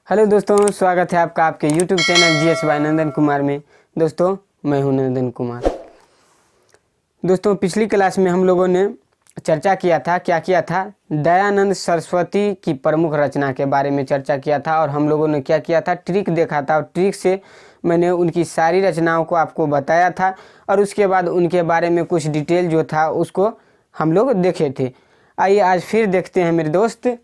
Hello दोस्तों, स्वागत है आपका आपके YouTube चैनल जीएस बाय नंदन कुमार में। दोस्तों मैं हूं नंदन कुमार। दोस्तों पिछली क्लास में हम लोगों ने चर्चा किया था, क्या किया था, दयानंद सरस्वती की प्रमुख रचना के बारे में चर्चा किया था। और हम लोगों ने क्या किया था, ट्रिक देखा था, और ट्रिक से मैंने उनकी सारी रचनाओं को आपको बताया था। और उसके बाद उनके बारे में कुछ डिटेल जो था उसको हम लोग देखे थे। आइए आज फिर देखते हैं मेरे दोस्त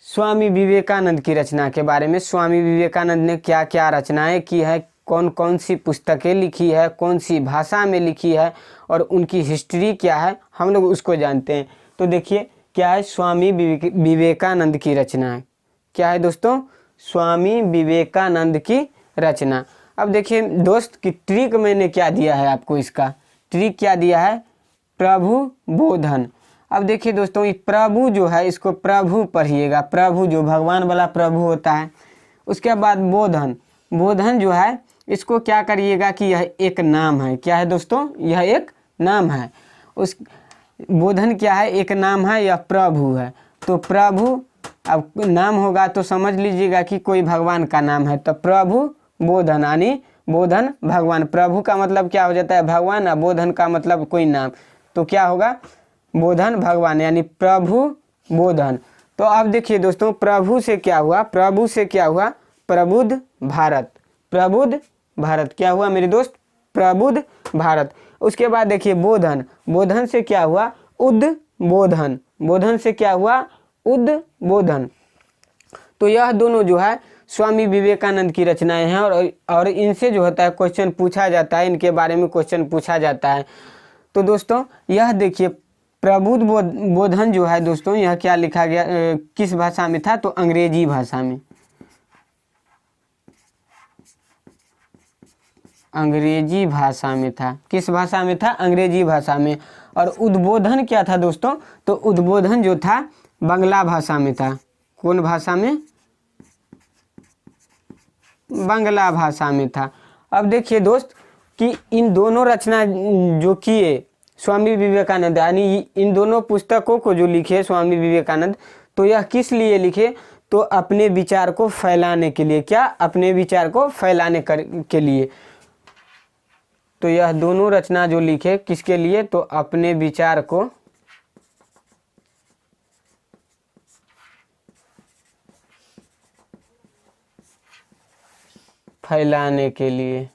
स्वामी विवेकानंद की रचना के बारे में। स्वामी विवेकानंद ने क्या क्या रचनाएं की है, कौन कौन सी पुस्तकें लिखी है, कौन सी भाषा में लिखी है और उनकी हिस्ट्री क्या है, हम लोग उसको जानते हैं। तो देखिए क्या है स्वामी विवेकानंद की रचना। क्या है दोस्तों, स्वामी विवेकानंद की रचना। अब देखिए दोस्त कि ट्रिक मैंने क्या दिया है आपको, इसका ट्रिक क्या दिया है, प्रभु बोधन। अब देखिए दोस्तों ये प्रभु जो है इसको प्रभु पढ़िएगा, प्रभु जो भगवान वाला प्रभु होता है। उसके बाद बोधन, बोधन जो है इसको क्या करिएगा कि यह एक नाम है। क्या है दोस्तों, यह एक नाम है। उस बोधन क्या है, एक नाम है, यह प्रभु है। तो प्रभु अब नाम होगा तो समझ लीजिएगा कि कोई भगवान का नाम है। तो प्रभु बोधन यानी बोधन भगवान। प्रभु का मतलब क्या हो जाता है, भगवान, और बोधन का मतलब कोई नाम। तो क्या होगा, बोधन भगवान यानी प्रभु बोधन। तो अब देखिए दोस्तों प्रभु से क्या हुआ, प्रभु से क्या हुआ, प्रबुद्ध भारत। प्रबुद्ध भारत क्या हुआ मेरे दोस्त, प्रबुद्ध भारत। उसके बाद देखिए बोधन, बोधन से क्या हुआ, उद्बोधन। बोधन से क्या हुआ, उद्बोधन। तो यह दोनों जो है स्वामी विवेकानंद की रचनाएं हैं। और इनसे जो होता है क्वेश्चन पूछा जाता है, इनके बारे में क्वेश्चन पूछा जाता है। तो दोस्तों यह देखिए प्रबुद्ध बोधन जो है दोस्तों, यह क्या लिखा गया, किस भाषा में था, तो अंग्रेजी भाषा में। अंग्रेजी भाषा में था। किस भाषा में था, अंग्रेजी भाषा में। और उद्बोधन क्या था दोस्तों, तो उद्बोधन जो था बांग्ला भाषा में था। कौन भाषा में, बांग्ला भाषा में था। अब देखिए दोस्त कि इन दोनों रचना जो किए स्वामी विवेकानंद, यानी इन दोनों पुस्तकों को जो लिखे स्वामी विवेकानंद, तो यह किस लिए लिखे, तो अपने विचार को फैलाने के लिए। क्या, अपने विचार को फैलाने के लिए। तो यह दोनों रचना जो लिखे किसके लिए, तो अपने विचार को फैलाने के लिए।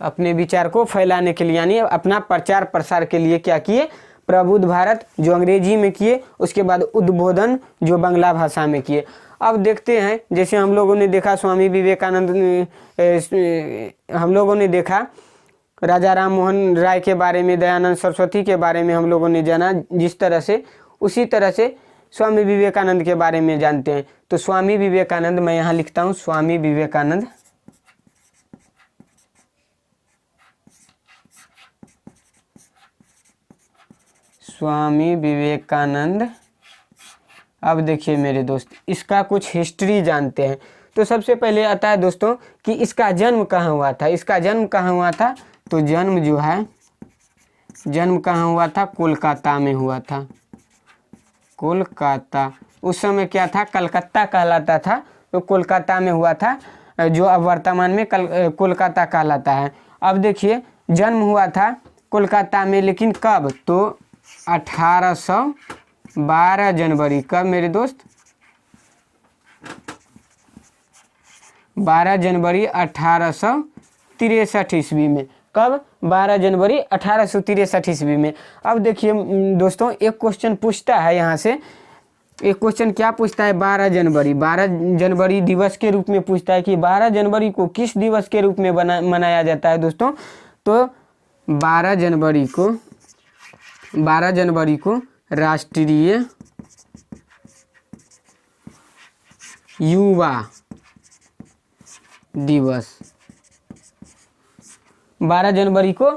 अपने विचार को फैलाने के लिए यानी अपना प्रचार प्रसार के लिए क्या किए, प्रबुद्ध भारत जो अंग्रेजी में किए, उसके बाद उद्बोधन जो बांग्ला भाषा में किए। अब देखते हैं, जैसे हम लोगों ने देखा स्वामी विवेकानंद, हम लोगों ने देखा राजा राम मोहन राय के बारे में, दयानंद सरस्वती के बारे में हम लोगों ने जाना जिस तरह से, उसी तरह से स्वामी विवेकानंद के बारे में जानते हैं। तो स्वामी विवेकानंद, मैं यहाँ लिखता हूँ स्वामी विवेकानंद। स्वामी विवेकानंद। अब देखिए मेरे दोस्त इसका कुछ हिस्ट्री जानते हैं। तो सबसे पहले आता है दोस्तों कि इसका जन्म कहाँ हुआ था। इसका जन्म कहाँ हुआ था, तो जन्म जो है, जन्म कहाँ हुआ था, कोलकाता में हुआ था। कोलकाता उस समय क्या था, कलकत्ता कहलाता था, तो कोलकाता में हुआ था, जो अब वर्तमान में कोलकाता कहलाता है। अब देखिए जन्म हुआ था कोलकाता में, लेकिन कब, तो 1812 जनवरी। कब मेरे दोस्त, 12 जनवरी 1863 ईस्वी में। कब, 12 जनवरी 1863 ईस्वी में। अब देखिए दोस्तों एक क्वेश्चन पूछता है यहाँ से, एक क्वेश्चन क्या पूछता है, 12 जनवरी दिवस के रूप में पूछता है कि 12 जनवरी को किस दिवस के रूप में मनाया जाता है दोस्तों। तो 12 जनवरी को राष्ट्रीय युवा दिवस। 12 जनवरी को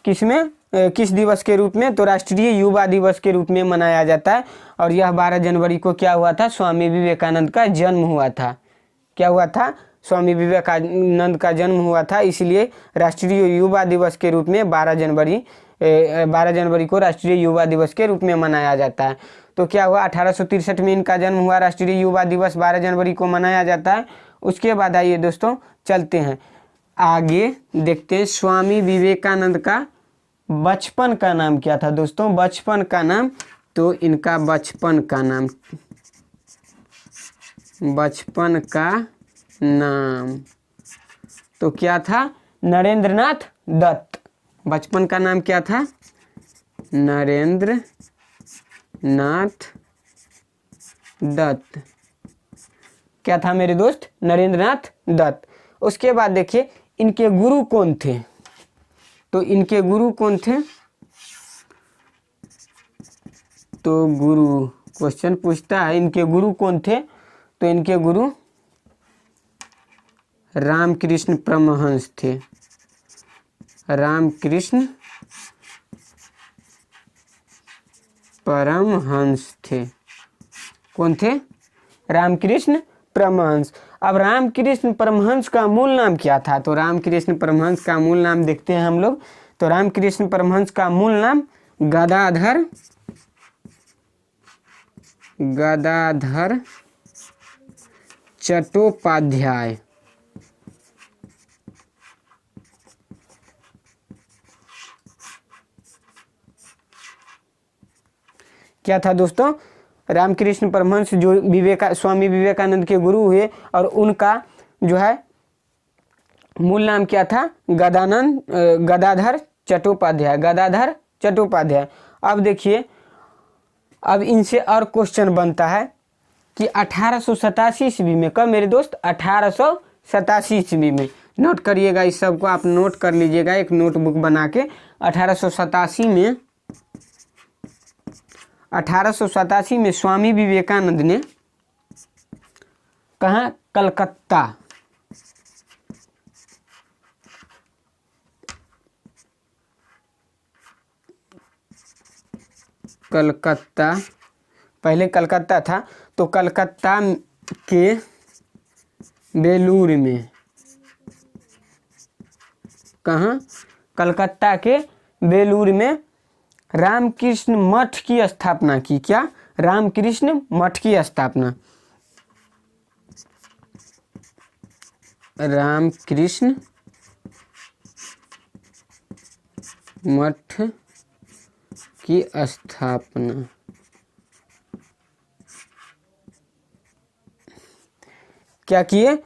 किस दिवस के रूप में, तो राष्ट्रीय युवा दिवस के रूप में मनाया जाता है। और यह 12 जनवरी को क्या हुआ था, स्वामी विवेकानंद का जन्म हुआ था। क्या हुआ था, स्वामी विवेकानंद का जन्म हुआ था, इसलिए राष्ट्रीय युवा दिवस के रूप में 12 जनवरी को राष्ट्रीय युवा दिवस के रूप में मनाया जाता है। तो क्या हुआ, 1863 में इनका जन्म हुआ, राष्ट्रीय युवा दिवस 12 जनवरी को मनाया जाता है। उसके बाद आइए दोस्तों चलते हैं आगे, देखते हैं स्वामी विवेकानंद का बचपन का नाम क्या था दोस्तों। बचपन का नाम, तो इनका बचपन का नाम तो क्या था, नरेंद्रनाथ दत्त। बचपन का नाम क्या था, नरेंद्रनाथ दत्त। क्या था मेरे दोस्त, नरेंद्रनाथ दत्त। उसके बाद देखिए इनके गुरु कौन थे, तो इनके गुरु कौन थे, तो गुरु क्वेश्चन पूछता है इनके गुरु कौन थे, तो इनके गुरु रामकृष्ण परमहंस थे। रामकृष्ण परमहंस थे। कौन थे, रामकृष्ण परमहंस। अब रामकृष्ण परमहंस का मूल नाम क्या था, तो रामकृष्ण परमहंस का मूल नाम देखते हैं हम लोग। तो रामकृष्ण परमहंस का मूल नाम गदाधर चट्टोपाध्याय। क्या था दोस्तों, रामकृष्ण परमहंस जो स्वामी विवेकानंद के गुरु हुए, और उनका जो है मूल नाम क्या था, गदाधर चट्टोपाध्याय। अब देखिए, अब इनसे और क्वेश्चन बनता है कि 1887 ईस्वी में, कब मेरे दोस्त, 1887 ईस्वी में, नोट करिएगा इस सब को, आप नोट कर लीजिएगा एक नोटबुक बना के। 1887 में स्वामी विवेकानंद ने कहाँ, कलकत्ता, पहले कलकत्ता था, तो कलकत्ता के बेलूर में, कहाँ, कलकत्ता के बेलूर में रामकृष्ण मठ की स्थापना की। क्या, रामकृष्ण मठ की स्थापना, रामकृष्ण मठ की स्थापना। क्या किए,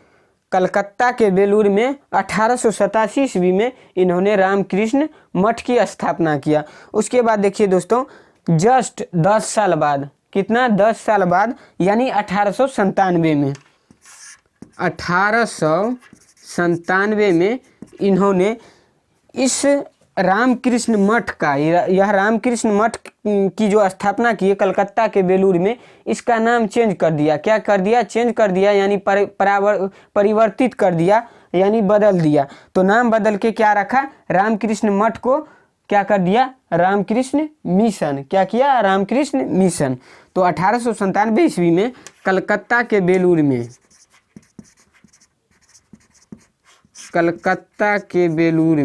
कलकत्ता के बेलूर में 1887 ईस्वी में इन्होंने रामकृष्ण मठ की स्थापना किया। उसके बाद देखिए दोस्तों, जस्ट 10 साल बाद, कितना, 10 साल बाद, यानी 1897 में, 1897 में इन्होंने इस रामकृष्ण मठ का, यह रामकृष्ण मठ की जो स्थापना की है कलकत्ता के बेलूर में, इसका नाम चेंज कर दिया। क्या कर दिया, चेंज कर दिया, यानी परिवर्तित कर दिया, यानी बदल दिया। तो नाम बदल के क्या रखा, रामकृष्ण मठ को क्या कर दिया, रामकृष्ण मिशन। क्या किया, रामकृष्ण मिशन। तो 1897 ईस्वी में कलकत्ता के बेलूर में, कलकत्ता के बेलूर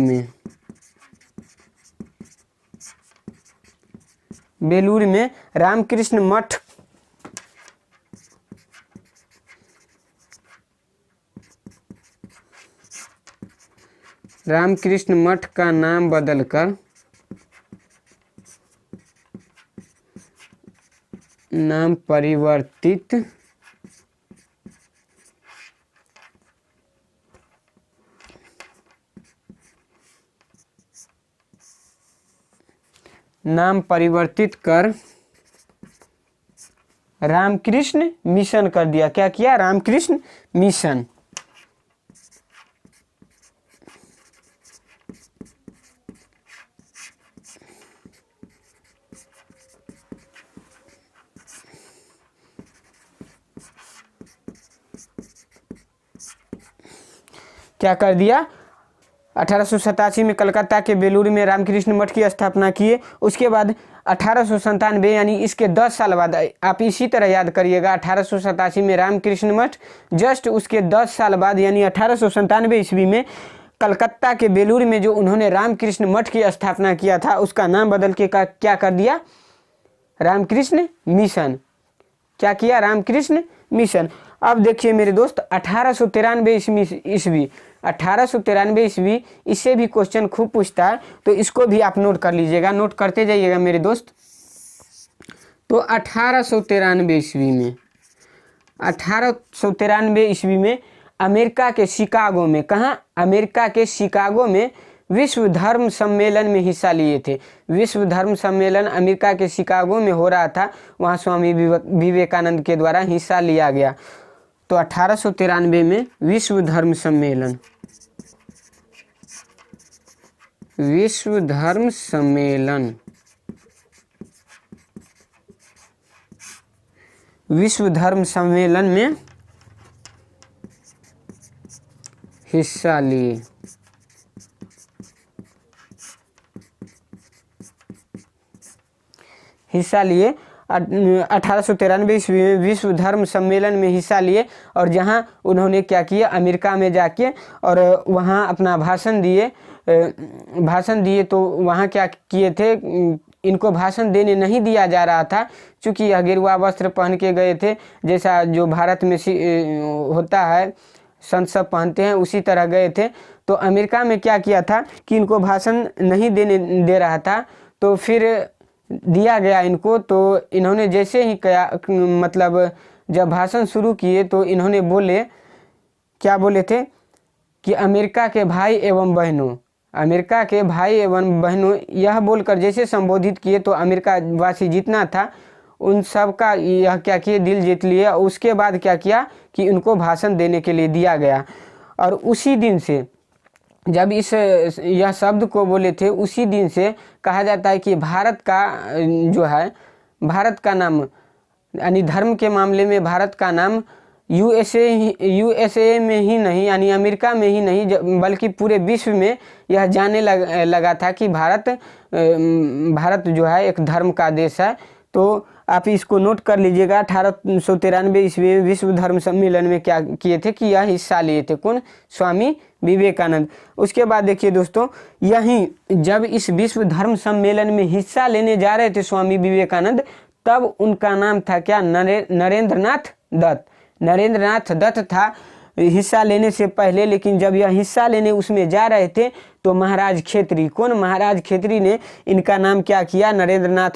में रामकृष्ण मठ का नाम बदलकर नाम परिवर्तित कर रामकृष्ण मिशन कर दिया। क्या किया, रामकृष्ण मिशन। क्या कर दिया, 1887 में कलकत्ता के बेलूर में रामकृष्ण मठ की स्थापना किए। उसके बाद 1897 यानी इसके 10 साल बाद, आप इसी तरह याद करिएगा, 1887 में रामकृष्ण मठ, जस्ट उसके 10 साल बाद यानी 1897 ईस्वी में कलकत्ता के बेलूर में जो उन्होंने रामकृष्ण मठ की स्थापना किया था उसका नाम बदल के क्या कर दिया, रामकृष्ण मिशन। क्या किया, रामकृष्ण मिशन। अब देखिए मेरे दोस्त 1893 ईस्वी 1893 ईस्वी, इससे भी क्वेश्चन खूब पूछता है, तो इसको भी आप नोट कर लीजिएगा, नोट करते जाइएगा मेरे दोस्त। तो 1893 ईस्वी में 1893 ईस्वी में अमेरिका के शिकागो में, कहाँ, अमेरिका के शिकागो में विश्व धर्म सम्मेलन में हिस्सा लिए थे। विश्व धर्म सम्मेलन अमेरिका के शिकागो में हो रहा था, वहाँ स्वामी विवेकानंद के द्वारा हिस्सा लिया गया। तो 1893 में विश्व धर्म सम्मेलन, विश्व धर्म सम्मेलन, विश्व धर्म सम्मेलन में हिस्सा लिए। हिस्सा लिए 1893 ईस्वी में विश्व धर्म सम्मेलन में हिस्सा लिए, और जहां उन्होंने क्या किया, अमेरिका में जाके और वहां अपना भाषण दिए। तो वहां क्या किए थे, इनको भाषण देने नहीं दिया जा रहा था, क्योंकि यह गेरुआ वस्त्र पहन के गए थे, जैसा जो भारत में होता है, संत सब पहनते हैं, उसी तरह गए थे। तो अमेरिका में क्या किया था कि इनको भाषण नहीं देने दे रहा था, तो फिर दिया गया इनको। तो इन्होंने जैसे ही क्या, मतलब जब भाषण शुरू किए तो इन्होंने क्या बोले थे कि अमेरिका के भाई एवं बहनों, अमेरिका के भाई एवं बहनों, यह बोलकर जैसे संबोधित किए तो अमेरिका वासी जितना था उन सब का यह क्या किए, दिल जीत लिया। उसके बाद क्या किया कि उनको भाषण देने के लिए दिया गया, और उसी दिन से जब यह शब्द को बोले थे, उसी दिन से कहा जाता है कि भारत का जो है, भारत का नाम, यानी धर्म के मामले में भारत का नाम यूएसए में ही नहीं, यानी अमेरिका में ही नहीं, बल्कि पूरे विश्व में यह जाने लगा था कि भारत जो है एक धर्म का देश है। तो आप इसको नोट कर लीजिएगा। 1893 ईस्वी में विश्व धर्म सम्मेलन में क्या किए थे कि यह हिस्सा लिए थे, कौन, स्वामी विवेकानंद। उसके बाद देखिए दोस्तों, यहीं जब इस विश्व धर्म सम्मेलन में हिस्सा लेने जा रहे थे स्वामी विवेकानंद, तब उनका नाम था क्या, नरेंद्रनाथ दत्त। नरेंद्रनाथ दत्त था हिस्सा लेने से पहले, लेकिन जब यह हिस्सा लेने उसमें जा रहे थे तो महाराज खेत्री, कौन, महाराज खेत्री ने इनका नाम क्या किया, नरेंद्रनाथ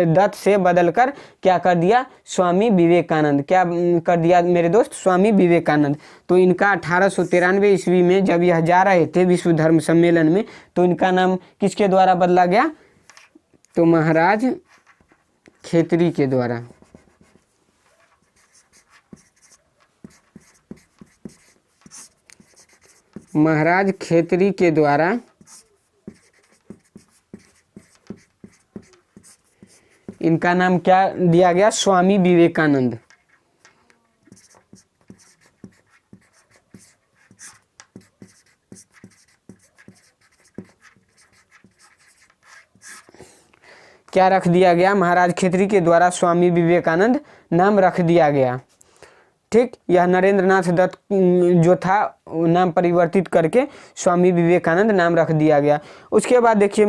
दत्त से बदलकर क्या कर दिया, स्वामी विवेकानंद। क्या कर दिया मेरे दोस्त, स्वामी विवेकानंद। तो इनका 1893 ईस्वी में जब यह जा रहे थे विश्व धर्म सम्मेलन में, तो इनका नाम किसके द्वारा बदला गया, तो महाराज खेत्री के द्वारा। महाराज खेत्री के द्वारा इनका नाम क्या दिया गया, स्वामी विवेकानंद। क्या रख दिया गया, महाराज खेत्री के द्वारा स्वामी विवेकानंद नाम रख दिया गया। ठीक, यह नरेंद्रनाथ दत्त जो था नाम परिवर्तित करके स्वामी विवेकानंद नाम रख दिया गया। उसके बाद देखिए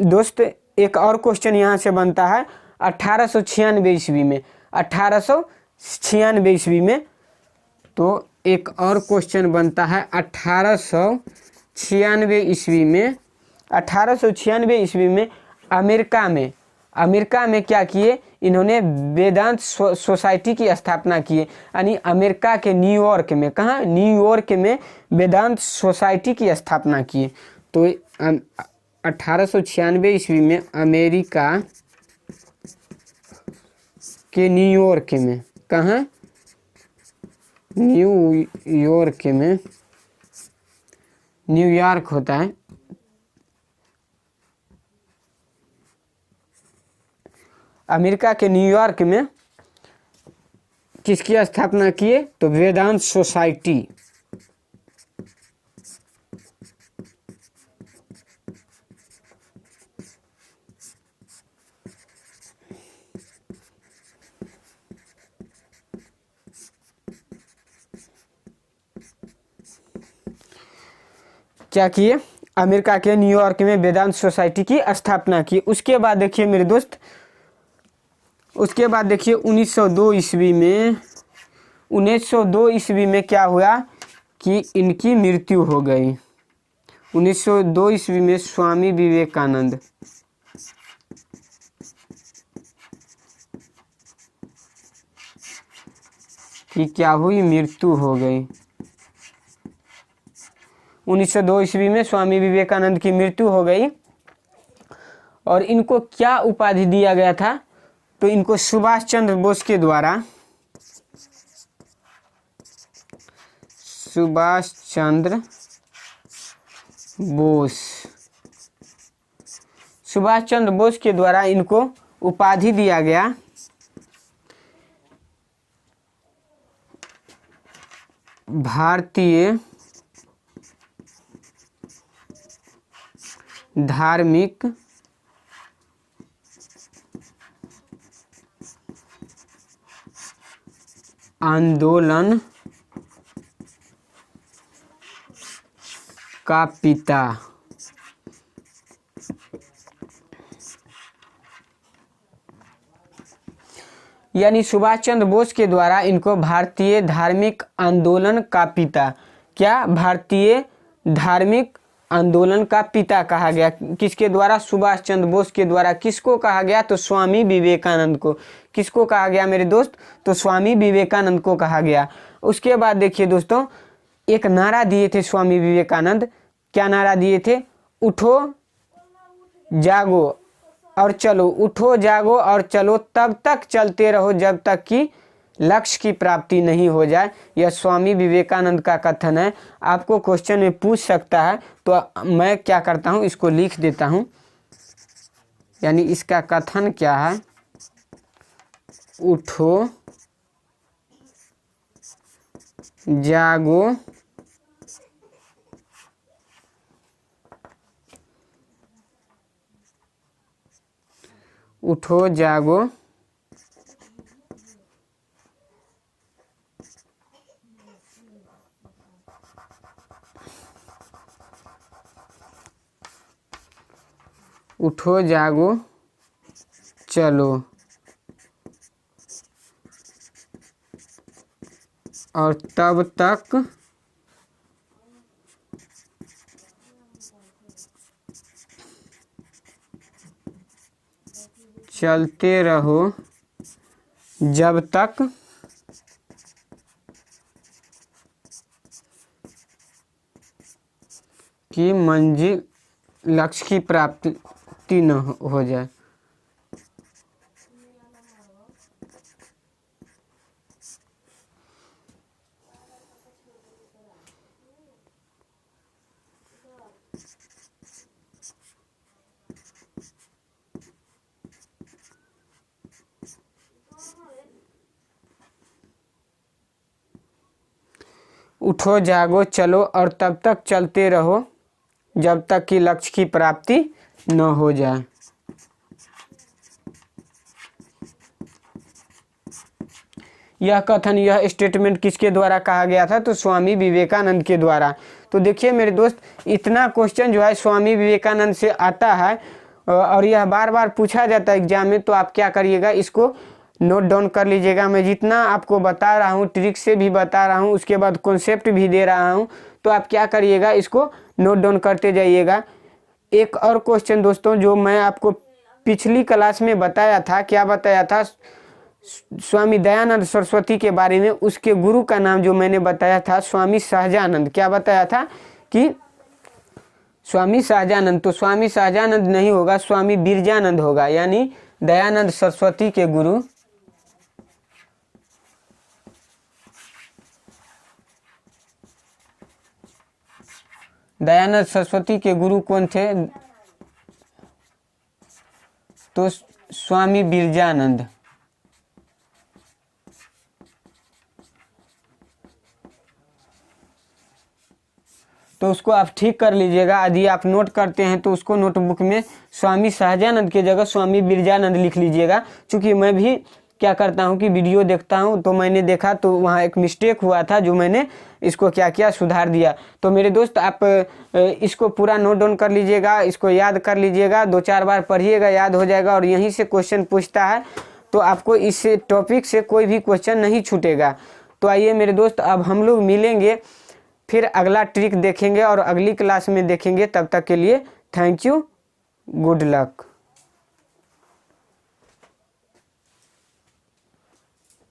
दोस्त, एक और क्वेश्चन यहाँ से बनता है 1896 ईस्वी में, 1896 ईस्वी में। तो एक और क्वेश्चन बनता है 1896 ईस्वी में। 1896 ईस्वी में अमेरिका में क्या किए, इन्होंने वेदांत सोसाइटी की स्थापना की, यानी अमेरिका के न्यूयॉर्क में, कहाँ, न्यूयॉर्क में वेदांत सोसाइटी की स्थापना की। तो 1896 ईस्वी में अमेरिका के न्यूयॉर्क में, कहाँ, न्यूयॉर्क में, न्यूयॉर्क होता है, अमेरिका के न्यूयॉर्क में किसकी स्थापना किए, तो वेदांत सोसाइटी, क्या किए, अमेरिका के न्यूयॉर्क में वेदांत सोसाइटी की स्थापना की। उसके बाद देखिए मेरे दोस्त, उसके बाद देखिए 1902 ईस्वी में क्या हुआ कि इनकी मृत्यु हो गई। 1902 ईस्वी में स्वामी विवेकानंद की क्या हुई, मृत्यु हो गई। 1902 ईस्वी में स्वामी विवेकानंद की मृत्यु हो गई। और इनको क्या उपाधि दिया गया था, तो इनको सुभाष चंद्र बोस के द्वारा, सुभाष चंद्र बोस के द्वारा इनको उपाधि दिया गया भारतीय धार्मिक आंदोलन का पिता। यानी सुभाष चंद्र बोस के द्वारा इनको भारतीय धार्मिक आंदोलन का पिता, क्या, भारतीय धार्मिक आंदोलन का पिता कहा गया। किसके द्वारा, सुभाष चंद्र बोस के द्वारा। किसको कहा गया, तो स्वामी विवेकानंद को। किसको कहा गया मेरे दोस्त, तो स्वामी विवेकानंद को कहा गया। उसके बाद देखिए दोस्तों, एक नारा दिए थे स्वामी विवेकानंद। क्या नारा दिए थे, उठो जागो और चलो, उठो जागो और चलो, तब तक चलते रहो जब तक कि लक्ष्य की प्राप्ति नहीं हो जाए। यह स्वामी विवेकानंद का कथन है। आपको क्वेश्चन में पूछ सकता है, तो मैं क्या करता हूँ, इसको लिख देता हूँ। यानी इसका कथन क्या है, उठो जागो उठो जागो उठो जागो चलो और तब तक चलते रहो जब तक कि मंजिल, लक्ष्य की प्राप्ति न हो जाए। उठो जागो चलो और तब तक चलते रहो जब तक कि लक्ष्य की प्राप्ति न हो जाए। यह कथन, यह स्टेटमेंट किसके द्वारा कहा गया था, तो स्वामी विवेकानंद के द्वारा। तो देखिए मेरे दोस्त, इतना क्वेश्चन जो है स्वामी विवेकानंद से आता है और यह बार बार पूछा जाता है एग्जाम में। तो आप क्या करिएगा, इसको नोट डाउन कर लीजिएगा। मैं जितना आपको बता रहा हूँ, ट्रिक से भी बता रहा हूँ, उसके बाद कॉन्सेप्ट भी दे रहा हूँ, तो आप क्या करिएगा, इसको नोट डाउन करते जाइएगा। एक और क्वेश्चन दोस्तों जो मैं आपको पिछली क्लास में बताया था, क्या बताया था, स्वामी दयानंद सरस्वती के बारे में। उसके गुरु का नाम जो मैंने बताया था स्वामी सहजानंद। क्या बताया था कि स्वामी सहजानंद, तो स्वामी सहजानंद नहीं होगा, स्वामी बिरजानंद होगा। यानी दयानंद सरस्वती के गुरु दयानंद सरस्वती के गुरु कौन थे, तो स्वामी बिरजानंद। तो उसको आप ठीक कर लीजिएगा। यदि आप नोट करते हैं तो उसको नोटबुक में स्वामी सहजानंद की जगह स्वामी बिरजानंद लिख लीजिएगा। क्योंकि मैं भी क्या करता हूँ कि वीडियो देखता हूँ, तो मैंने देखा तो वहाँ एक मिस्टेक हुआ था जो मैंने इसको क्या किया, सुधार दिया। तो मेरे दोस्त आप इसको पूरा नोट डाउन कर लीजिएगा, इसको याद कर लीजिएगा, 2-4 बार पढ़िएगा, याद हो जाएगा। और यहीं से क्वेश्चन पूछता है, तो आपको इस टॉपिक से कोई भी क्वेश्चन नहीं छूटेगा। तो आइए मेरे दोस्त, अब हम लोग मिलेंगे, फिर अगला ट्रिक देखेंगे और अगली क्लास में देखेंगे। तब तक के लिए थैंक यू, गुड लक।